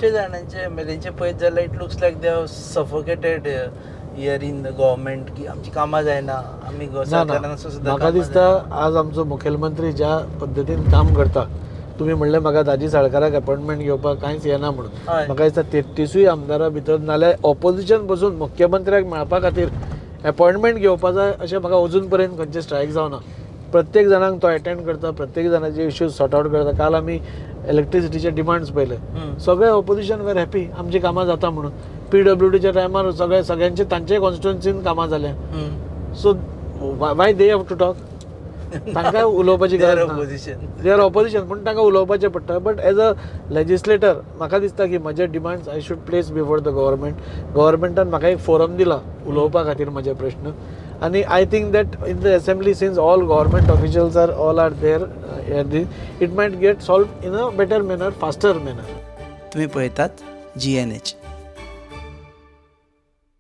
जाणांचे एमएलएचे पळयत जाल्यार it looks like they have suffocated here in the government की आमची कामां जायना आमी सरकारांसो सुद्दां म्हाका दिसता आज आमचो मुखेलमंत्री ज्या पद्दतीन काम करता, तुम्ही म्हणलें म्हाका दाजी साळकाराक अपॉइंटमेंट घेवपाक कांयच येना म्हणून, म्हाका दिसता 33 आमदारां भितर नाल्यार ऑपोजिशन बसून मुख्यमंत्र्याक मेळपा खातीर अपॉइंटमेंट घेवपा जाय अशें म्हाका अजून पर्यंत खंयचें स्ट्रायक जावना. प्रत्येक जाणांक तो अटेंड करता, प्रत्येक जाणांचे इश्यूज सॉर्ट आउट करता. काल आमी इलेक्ट्रिसिटीचे डिमांड्स पळयले, सगळे ऑपोजिशन वेर हॅपी आमची कामां जाता म्हणून. PWDच्या टायमार सगळ्यांचे तांचे कॉन्स्टिट्युएन्सीन कामां जाल्या. So why they have to talk? तांकां उलोवपाची गरज ना. दे आर ऑपोजिशन पूण तांकां उलोवपाचें पडटा. बट एज अ लेजिस्लेटर म्हाका दिसता की म्हजे demands I should place before the government. गव्हर्मेंटान म्हाका एक फोरम दिला उलोवपा खातीर म्हजे प्रश्न. आणि I think that in the assembly since all government officials all are there, it might get solve in a better manner, faster manner. तुम्ही पळयतात GNH.